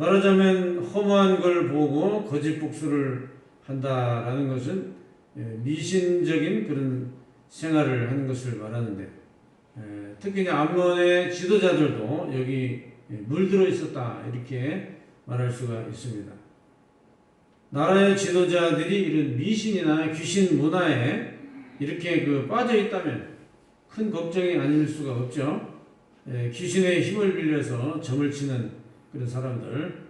말하자면 허무한 걸 보고 거짓 복수를 한다라는 것은 미신적인 그런 생활을 하는 것을 말하는데, 특히 이제 암몬의 지도자들도 여기 물들어 있었다 이렇게 말할 수가 있습니다. 나라의 지도자들이 이런 미신이나 귀신 문화에 이렇게 빠져 있다면 큰 걱정이 아닐 수가 없죠. 귀신의 힘을 빌려서 점을 치는 그런 사람들,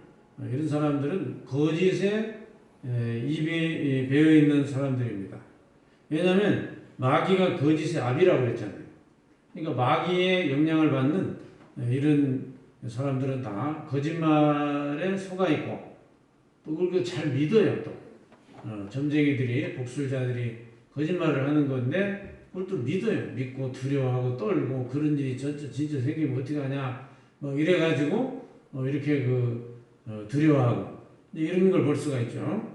이런 사람들은 거짓에 입이 배어 있는 사람들입니다. 왜냐하면 마귀가 거짓의 압이라고 그랬잖아요. 그러니까 마귀의 영향을 받는 이런 사람들은 다 거짓말에 속아 있고 또 그걸 잘 믿어요. 또 점쟁이들이, 복술자들이 거짓말을 하는 건데 그걸 또 믿어요. 믿고 두려워하고 떨고 그런 일이 진짜 생기면 어떻게 하냐 뭐 이래가지고 이렇게 두려워하고 이런 걸 볼 수가 있죠.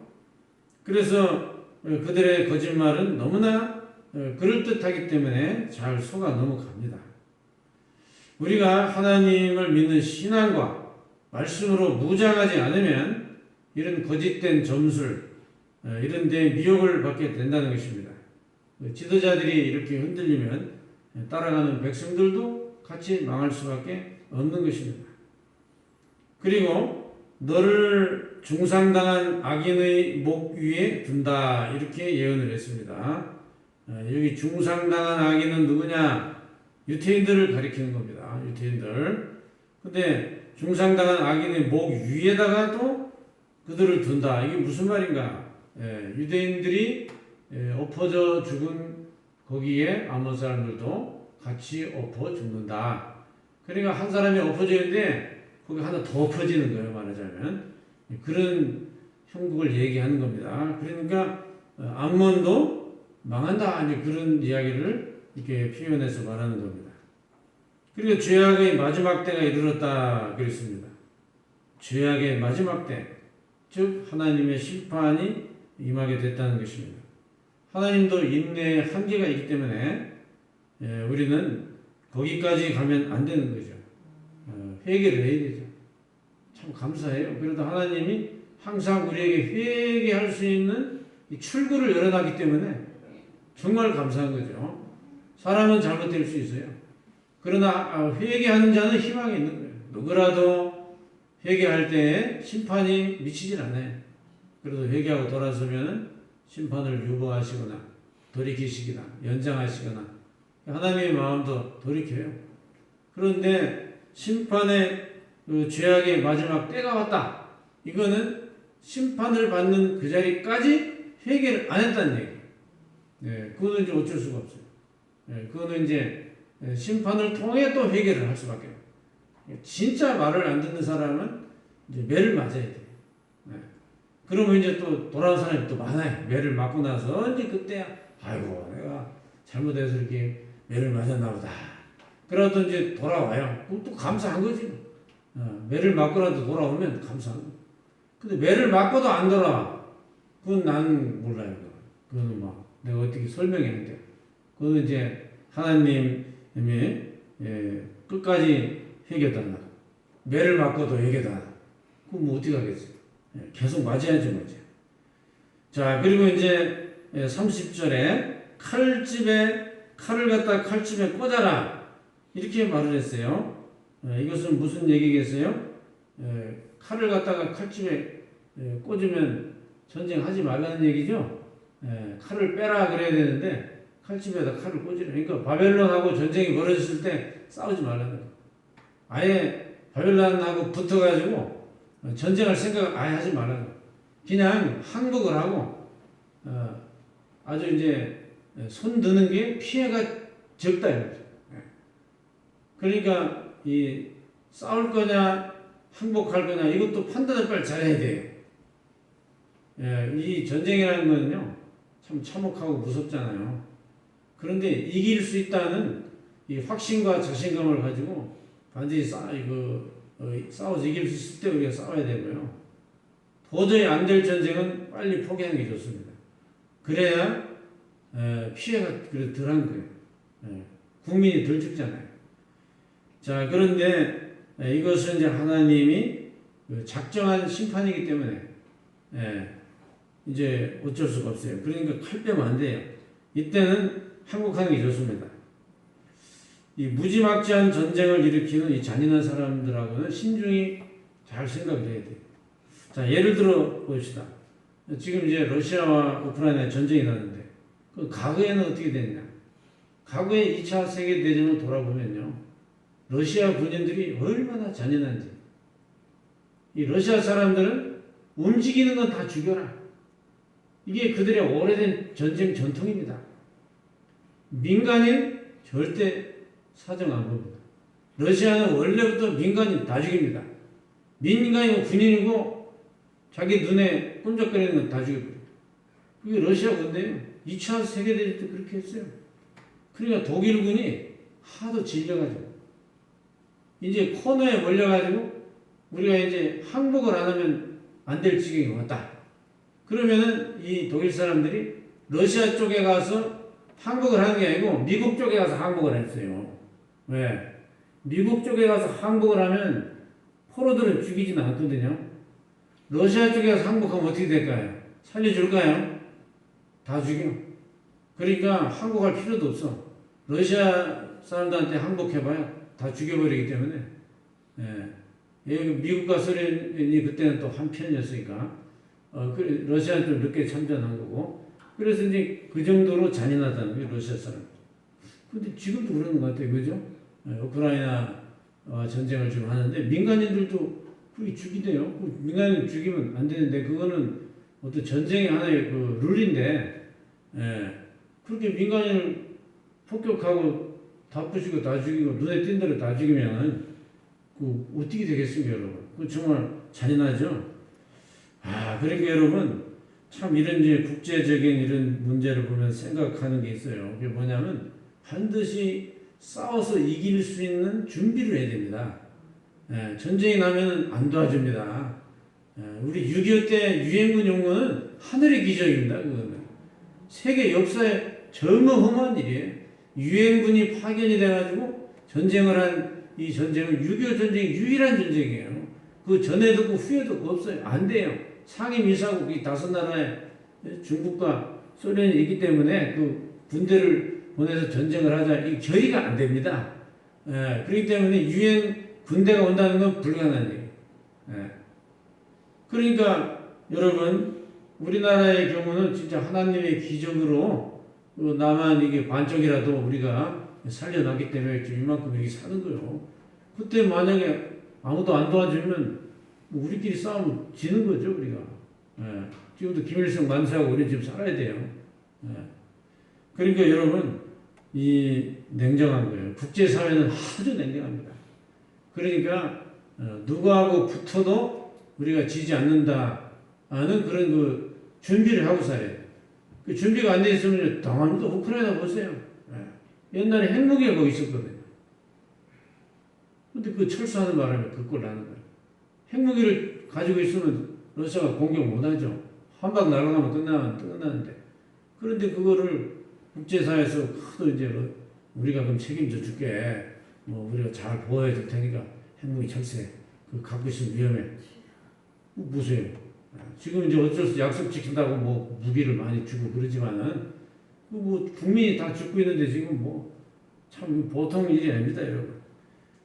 그래서 그들의 거짓말은 너무나 그럴듯하기 때문에 잘 속아 넘어갑니다. 우리가 하나님을 믿는 신앙과 말씀으로 무장하지 않으면 이런 거짓된 점술, 이런 데 미혹을 받게 된다는 것입니다. 지도자들이 이렇게 흔들리면 따라가는 백성들도 같이 망할 수밖에 없는 것입니다. 그리고 너를 중상당한 악인의 목 위에 둔다 이렇게 예언을 했습니다. 여기 중상당한 악인은 누구냐? 유태인들을 가리키는 겁니다. 유태인들. 근데 중상당한 악인의 목 위에다가 또 그들을 둔다. 이게 무슨 말인가? 유대인들이 엎어져 죽은 거기에 아몬 사람들도 같이 엎어 죽는다. 그러니까 한 사람이 엎어져 있는데 거기 하나 더 엎어지는 거예요. 말하자면 그런 형국을 얘기하는 겁니다. 그러니까 암몬도 망한다. 이제 그런 이야기를 이렇게 표현해서 말하는 겁니다. 그리고 죄악의 마지막 때가 이르렀다 그랬습니다. 죄악의 마지막 때, 즉 하나님의 심판이 임하게 됐다는 것입니다. 하나님도 인내의 한계가 있기 때문에 우리는 거기까지 가면 안 되는 거죠. 회개를 해야 되죠. 참 감사해요. 그래도 하나님이 항상 우리에게 회개할 수 있는 출구를 열어놨기 때문에 정말 감사한 거죠. 사람은 잘못될 수 있어요. 그러나 회개하는 자는 희망이 있는 거예요. 누구라도 회개할 때에 심판이 미치질 않아요. 그래도 회개하고 돌아서면 심판을 유보하시거나 돌이키시거나 연장하시거나 하나님의 마음도 돌이켜요. 그런데 심판의 죄악의 마지막 때가 왔다. 이거는 심판을 받는 그 자리까지 회개를 안 했다는 얘기예요. 그거는 이제 어쩔 수가 없어요. 그거는 이제 심판을 통해 또 회개를 할 수밖에 없어요. 진짜 말을 안 듣는 사람은 이제 매를 맞아야 돼요. 그러면 이제 또 돌아온 사람이 또 많아요. 매를 맞고 나서 이제 그때야 아이고 내가 잘못해서 이렇게 매를 맞았나 보다. 그러다 이제 돌아와요. 그럼 또 감사한 거지. 매를 맞고라도 돌아오면 감사한 거. 근데 매를 맞고도 안 돌아와. 그건 나는 몰라요. 그거는 뭐 내가 어떻게 설명해야 돼. 그거는 이제 하나님이 끝까지 회개도 안 하고 매를 맞고도 회개도 안 하고 그럼 뭐 어떻게 하겠어요. 계속 맞아야지 뭐지. 자, 그리고 이제 30절에 칼을 갖다 칼집에 꽂아라. 이렇게 말을 했어요. 이것은 무슨 얘기겠어요? 칼을 갖다가 칼집에 꽂으면 전쟁하지 말라는 얘기죠. 칼을 빼라 그래야 되는데 칼집에다 칼을 꽂으라. 그러니까 바벨론하고 전쟁이 벌어졌을 때 싸우지 말라는 거예요. 아예 바벨론하고 붙어가지고 전쟁할 생각을 아예 하지 말라는 거예요. 그냥 항복을 하고 아주 이제 손 드는 게 피해가 적다 이거죠. 그러니까 이 싸울 거냐 항복할 거냐 이것도 판단을 빨리 잘해야 돼요. 이 전쟁이라는 거는요 참 참혹하고 무섭잖아요. 그런데 이길 수 있다는 이 확신과 자신감을 가지고 반드시 싸워서 이길 수 있을 때 우리가 싸워야 되고요. 도저히 안 될 전쟁은 빨리 포기하는 게 좋습니다. 그래야 피해가 덜한 거예요. 국민이 덜 죽잖아요. 자, 그런데 이것은 이제 하나님이 그 작정한 심판이기 때문에 예, 이제 어쩔 수가 없어요. 그러니까 칼 빼면 안 돼요. 이때는 항복하는 게 좋습니다. 이 무지막지한 전쟁을 일으키는 이 잔인한 사람들하고는 신중히 잘 생각을 해야 돼요. 자, 예를 들어 봅시다. 지금 이제 러시아와 우크라이나 전쟁이 났는데 그 과거에는 어떻게 됐냐? 과거의 2차 세계대전을 돌아보면요. 러시아 군인들이 얼마나 잔인한지. 이 러시아 사람들은 움직이는 건 다 죽여라. 이게 그들의 오래된 전쟁 전통입니다. 민간인 절대 사정 안 봅니다. 러시아는 원래부터 민간인 다 죽입니다. 민간이고 군인이고 자기 눈에 끈적거리는 건 다 죽여버려요. 그게 러시아 군대예요. 2차 세계대전 때 그렇게 했어요. 그러니까 독일군이 하도 질려가지고 이제 코너에 몰려가지고 우리가 이제 항복을 안 하면 안 될 지경이 왔다. 그러면은 이 독일 사람들이 러시아 쪽에 가서 항복을 하는 게 아니고 미국 쪽에 가서 항복을 했어요. 왜? 미국 쪽에 가서 항복을 하면 포로들은 죽이지는 않거든요. 러시아 쪽에 가서 항복하면 어떻게 될까요? 살려줄까요? 다 죽여. 그러니까 항복할 필요도 없어. 러시아 사람들한테 항복해봐야 다 죽여버리기 때문에 미국과 소련이 그때는 또 한편이었으니까 러시아는 좀 늦게 참전한 거고 그래서 이제 그 정도로 잔인하다는 게 러시아 사람. 근데 지금도 그러는 것 같아요. 그죠? 우크라이나 전쟁을 지금 하는데 민간인들도 그렇게 죽이대요. 민간인 죽이면 안 되는데 그거는 어떤 전쟁의 하나의 그 룰인데 그렇게 민간인을 폭격하고 다 부시고 다 죽이고 눈에 띈 대로 다 죽이면 그 어떻게 되겠습니까, 여러분? 그 정말 잔인하죠. 그러니까 여러분 참 이런 이제 국제적인 이런 문제를 보면 생각하는 게 있어요. 그게 뭐냐면 반드시 싸워서 이길 수 있는 준비를 해야 됩니다. 전쟁이 나면 안 도와줍니다. 우리 6.25 때 유엔군 용어는 하늘의 기적입니다. 그거는 세계 역사에 전무후무한 일이에요. 유엔군이 파견이 돼가지고 전쟁을 한 이 전쟁은 6.25 전쟁이 유일한 전쟁이에요. 그 전에도 없고 후에도 없어요. 안 돼요. 상임이사국 이 5나라에 중국과 소련이 있기 때문에 그 군대를 보내서 전쟁을 하자. 이 결의가 안 됩니다. 그렇기 때문에 유엔 군대가 온다는 건 불가능한 얘기예요. 그러니까 여러분 우리나라의 경우는 진짜 하나님의 기적으로 나만 이게 반쪽이라도 우리가 살려놨기 때문에 지금 이만큼 여기 사는 거예요. 그때 만약에 아무도 안 도와주면 우리끼리 싸우면 지는 거죠, 우리가. 지금도 김일성 만세하고 우리 지금 살아야 돼요. 그러니까 여러분, 이 냉정한 거예요. 국제사회는 아주 냉정합니다. 그러니까, 누구하고 붙어도 우리가 지지 않는다 하는 그런 그 준비를 하고 살아야 돼요. 그 준비가 안 돼 있으면 당합니다. 우크라이나 보세요. 옛날에 핵무기가 거기 있었거든요. 근데 그 철수하는 바람에 그 꼴 나는 거예요. 핵무기를 가지고 있으면 러시아가 공격 못 하죠. 한 방 날아가면 끝나는데. 그런데 그거를 국제사회에서 하도 이제 우리가 그럼 책임져 줄게. 우리가 잘 보호해 줄 테니까 핵무기 철수해. 그 갖고 있으면 위험해. 보세요. 지금 이제 어쩔 수 약속 지킨다고 무기를 많이 주고 그러지만은 국민이 다 죽고 있는데 지금 참 보통 일이 아닙니다, 여러분.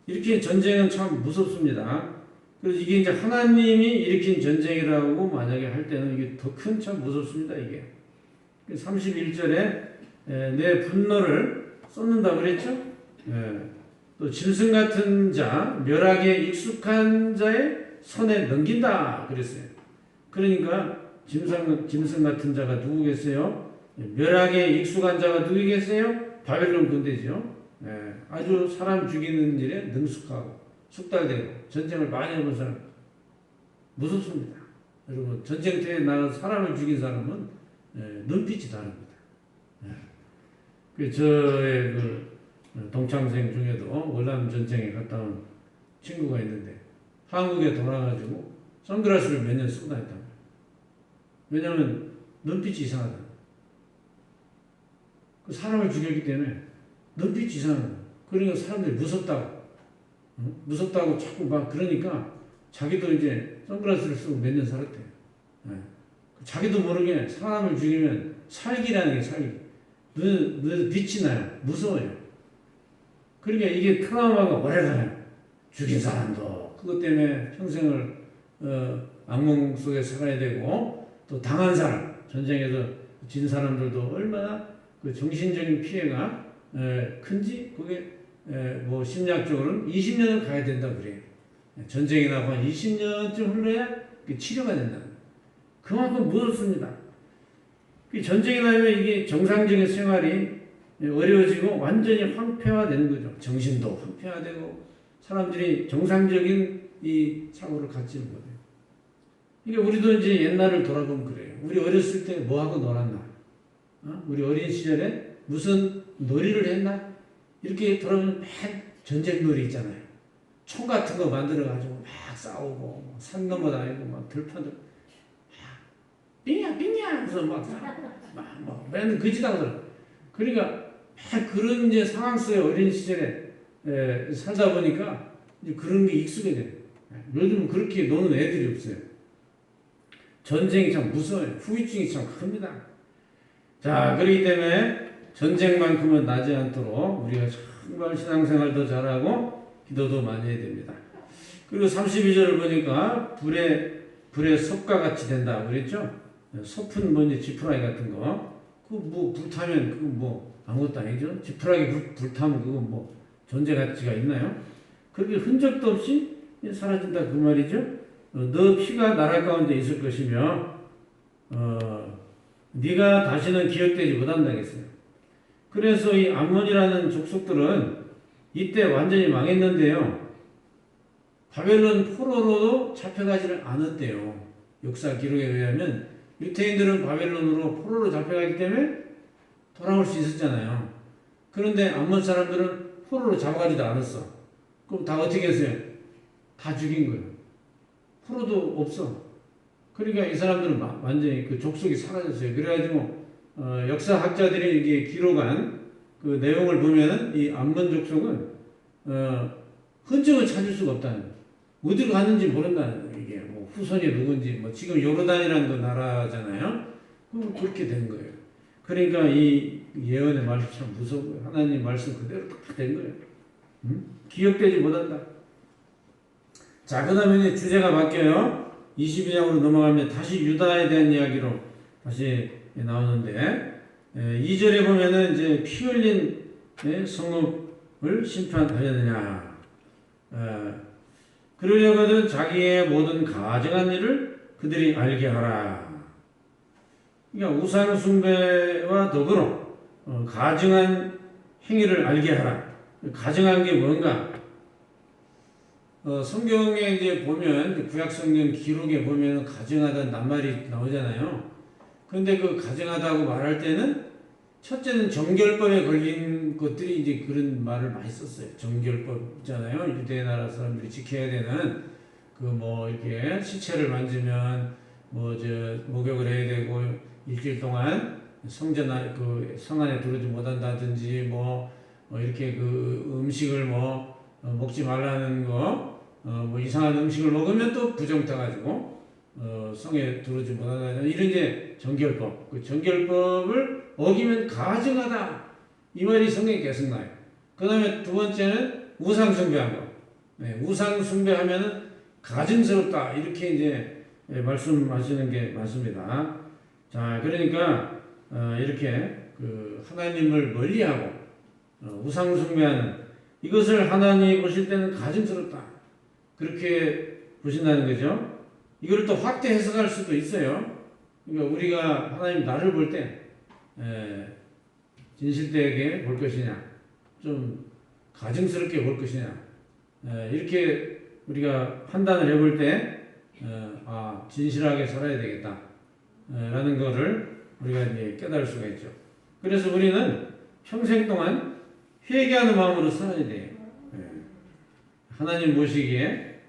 이렇게 전쟁은 참 무섭습니다. 그래서 이게 이제 하나님이 일으킨 전쟁이라고 만약에 할 때는 이게 더 큰 참 무섭습니다, 이게. 31절에 내 분노를 쏟는다 그랬죠? 또 짐승 같은 자, 멸하게 익숙한 자의 손에 넘긴다 그랬어요. 그러니까 짐승 같은 자가 누구겠어요? 멸하게 익숙한 자가 누구겠어요? 바벨론 군대죠. 아주 사람 죽이는 일에 능숙하고 숙달되고 전쟁을 많이 해본 사람 무섭습니다. 여러분 전쟁터에 나가서 사람을 죽인 사람은 눈빛이 다릅니다. 저의 그 동창생 중에도 월남 전쟁에 갔다 온 친구가 있는데 한국에 돌아가지고 선글라스를 몇 년 쓰고 다녔단 말이에요. 왜냐하면 눈빛이 이상하다. 그 사람을 죽였기 때문에 눈빛이 이상하다. 그러니까 사람들이 무섭다고 자꾸 막 그러니까 자기도 이제 선글라스를 쓰고 몇 년 살았대요. 예. 자기도 모르게 사람을 죽이면 살기라는 게 살기. 눈에서 빛이 나요. 무서워요. 그러니까 이게 트라우마가 오래가요. 죽인 사람도 그것 때문에 평생을 악몽 속에 살아야 되고, 또 당한 사람, 전쟁에서 진 사람들도 얼마나 그 정신적인 피해가 큰지, 그게 뭐 심리학적으로는 20년을 가야 된다 그래요. 전쟁이 나고 한 20년쯤 흘러야 그 치료가 된다. 그만큼 무섭습니다. 그 전쟁이 나면 이게 정상적인 생활이 어려워지고 완전히 황폐화되는 거죠. 정신도 황폐화되고 사람들이 정상적인 이 사고를 갖지는 못해요. 그러니까 우리도 이제 옛날을 돌아보면 그래요. 우리 어렸을 때 뭐하고 놀았나? 우리 어린 시절에 무슨 놀이를 했나? 이렇게 돌아보면 맨 전쟁 놀이 있잖아요. 총 같은 거 만들어가지고 막 싸우고, 산 넘어다니고, 막 들판들, 빙야, 빙야! 하면서 맨 그짓하고. 그러니까, 그런 이제 상황 속에 어린 시절에 살다 보니까 이제 그런 게 익숙해져요. 요즘은 그렇게 노는 애들이 없어요. 전쟁이 참 무서워요. 후유증이 참 큽니다. 자, 그렇기 때문에 전쟁만큼은 나지 않도록 우리가 정말 신앙생활도 잘하고 기도도 많이 해야 됩니다. 그리고 32절을 보니까 불에 섭과 같이 된다 그랬죠? 섭은 뭔지 지푸라기 같은 거. 그거 뭐 불타면 그거 뭐 아무것도 아니죠? 지푸라기 불타면 그거 뭐 존재 가치가 있나요? 그렇게 흔적도 없이 사라진다 그 말이죠? 너 피가 나라 가운데 있을 것이며 네가 다시는 기억되지 못한다겠어요. 그래서 이 암몬이라는 족속들은 이때 완전히 망했는데요. 바벨론 포로로도 잡혀가지를 않았대요. 역사 기록에 의하면 유태인들은 바벨론으로 포로로 잡혀가기 때문에 돌아올 수 있었잖아요. 그런데 암몬 사람들은 포로로 잡아가지도 않았어. 그럼 다 어떻게 했어요? 다 죽인 거예요. 포로도 없어. 그러니까 이 사람들은 완전히 그 족속이 사라졌어요. 그래가지고 역사학자들이 이게 기록한 그 내용을 보면은 이 암몬 족속은 흔적을 찾을 수가 없다는 거예요. 어디로 갔는지 모른다는 거예요. 이게 뭐 후손이 누군지, 뭐 지금 요르단이라는 그 나라잖아요. 그렇게 된 거예요. 그러니까 이 예언의 말씀 참 무서워요. 하나님 말씀 그대로 딱 된 거예요. 기억되지 못한다. 자, 그 다음에 주제가 바뀌어요. 22장으로 넘어가면 다시 유다에 대한 이야기로 다시 나오는데, 2절에 보면은 이제 피 흘린 성읍을 심판하려느냐. 그러려거든 자기의 모든 가증한 일을 그들이 알게 하라. 그러니까 우상 숭배와 더불어 가증한 행위를 알게 하라. 가증한 게 뭔가? 성경에 이제 보면 구약 성경 기록에 보면 가증하다는 낱말이 나오잖아요. 근데 그 가증하다고 말할 때는 첫째는 정결법에 걸린 것들이 이제 그런 말을 많이 썼어요. 정결법 있잖아요. 유대 나라 사람들이 지켜야 되는 그 뭐 이렇게 시체를 만지면 뭐 목욕을 해야 되고 일주일 동안 그 성 안에 들어오지 못한다든지 뭐 이렇게 그 음식을 먹지 말라는 거, 뭐 이상한 음식을 먹으면 또 부정 타가지고 성에 들어오지 못한다는 이런 이제 정결법. 그 정결법을 어기면 가증하다 이 말이 성경에 계속 나요. 그 다음에 두 번째는 우상 숭배한 거. 우상 숭배하면은 가증스럽다 이렇게 이제 말씀하시는 게 맞습니다. 자, 그러니까 이렇게 그 하나님을 멀리하고 우상 숭배하는 이것을 하나님 보실 때는 가증스럽다 그렇게 보신다는 거죠. 이걸 또 확대 해석할 수도 있어요. 그러니까 우리가 하나님 나를 볼 때 진실되게 볼 것이냐, 좀 가증스럽게 볼 것이냐, 이렇게 우리가 판단을 해볼 때 진실하게 살아야 되겠다 라는 거를 우리가 이제 깨달을 수가 있죠. 그래서 우리는 평생 동안 회개하는 마음으로 살아야 돼요. 하나님 보시기에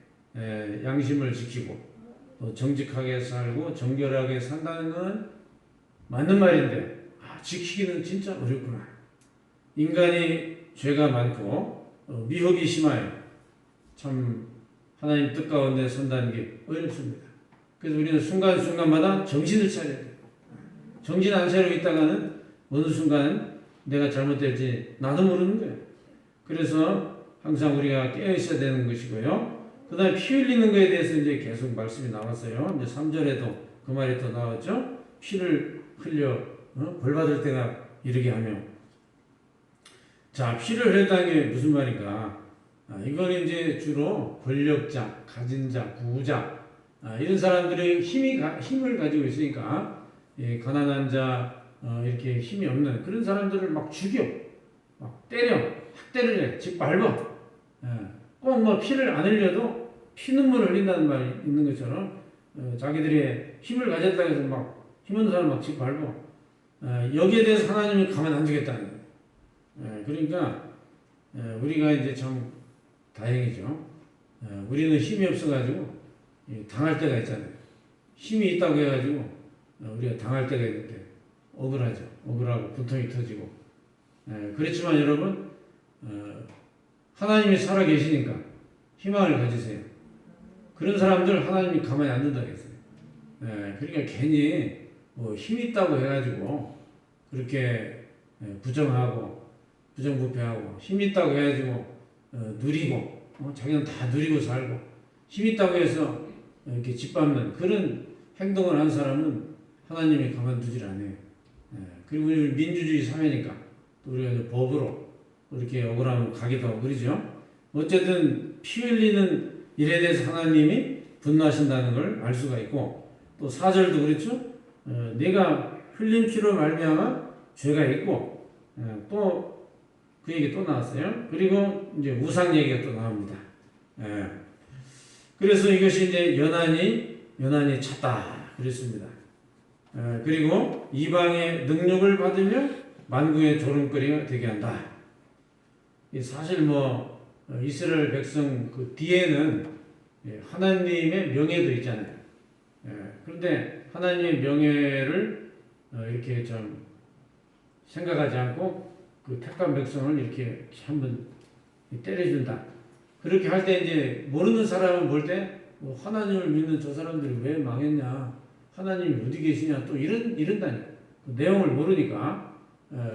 양심을 지키고 또 정직하게 살고 정결하게 산다는 건 맞는 말인데 지키기는 진짜 어렵구나. 인간이 죄가 많고 미혹이 심하여 참 하나님 뜻 가운데 선다는 게 어렵습니다. 그래서 우리는 순간순간마다 정신을 차려야 돼요. 정신 안 차리고 있다가는 어느 순간 내가 잘못될지 나도 모르는 거예요. 그래서 항상 우리가 깨어 있어야 되는 것이고요. 그 다음에 피 흘리는 것에 대해서 이제 계속 말씀이 나왔어요. 이제 3절에도 그 말이 또 나왔죠. 피를 흘려 벌 받을 때가 이르게 하며. 자, 피를 흘렸다는 게 무슨 말인가? 이거는 이제 주로 권력자, 가진 자, 부자, 이런 사람들의 힘을 가지고 있으니까, 가난한 자, 이렇게 힘이 없는 그런 사람들을 막 죽여, 막 때려, 학대를 해, 짓밟아. 꼭 뭐 피를 안 흘려도 피눈물을 흘린다는 말이 있는 것처럼, 자기들의 힘을 가졌다고 해서 막 힘없는 사람 막 짓밟아. 여기에 대해서 하나님이 가만 안 두겠다는 거예요. 그러니까, 우리가 이제 참 다행이죠. 우리는 힘이 없어가지고, 당할 때가 있잖아요. 힘이 있다고 해가지고 우리가 당할 때가 있는데 억울하죠. 억울하고 분통이 터지고. 그렇지만 여러분, 하나님이 살아 계시니까 희망을 가지세요. 그런 사람들 하나님이 가만히 안 둔다고 했어요. 그러니까 괜히 뭐 힘이 있다고 해가지고 그렇게 부정하고 부정부패하고 힘이 있다고 해가지고 누리고 자기는 다 누리고 살고 힘이 있다고 해서 이렇게 짓밟는 그런 행동을 한 사람은 하나님이 가만두질 않아요. 그리고 우리 민주주의 사회니까 또 우리가 이제 법으로 이렇게 억울하면 가기도 하고 그러죠. 어쨌든 피 흘리는 일에 대해서 하나님이 분노하신다는 걸 알 수가 있고 또 4절도 그렇죠. 내가 흘린 피로 말미암아 죄가 있고 또 그 얘기 또 나왔어요. 그리고 이제 우상 얘기가 또 나옵니다. 그래서 이것이 이제 연한이 찼다 그랬습니다. 그리고 이방의 능력을 받으며 만국의 조롱거리가 되게 한다. 사실 뭐 이스라엘 백성 그 뒤에는 하나님의 명예도 있잖아요. 그런데 하나님의 명예를 이렇게 좀 생각하지 않고 그 택한 백성을 이렇게 한번 때려준다. 그렇게 할 때 이제 모르는 사람은 볼 때 하나님을 믿는 저 사람들이 왜 망했냐, 하나님이 어디 계시냐 또 이런다니까. 그 내용을 모르니까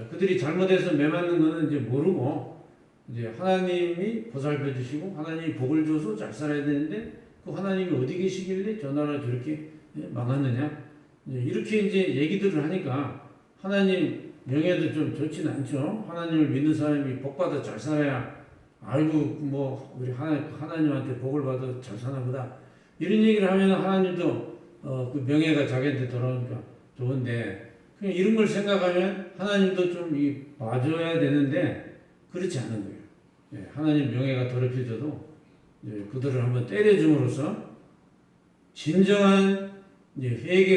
그들이 잘못해서 매맞는 거는 이제 모르고 이제 하나님이 보살펴 주시고 하나님이 복을 줘서 잘 살아야 되는데 그 하나님이 어디 계시길래 저 나라 저렇게 망했느냐 이렇게 이제 얘기들을 하니까 하나님 명예도 좀 좋지는 않죠. 하나님을 믿는 사람이 복받아 잘 살아야 아이고 뭐 우리 하나님한테 복을 받아 잘 사나 보다 이런 얘기를 하면 하나님도 그 명예가 자기한테 돌아오니까 좋은데 그냥 이런 걸 생각하면 하나님도 좀 봐줘야 되는데 그렇지 않은 거예요. 하나님 명예가 더럽혀져도 그들을 한번 때려줌으로써 진정한 회개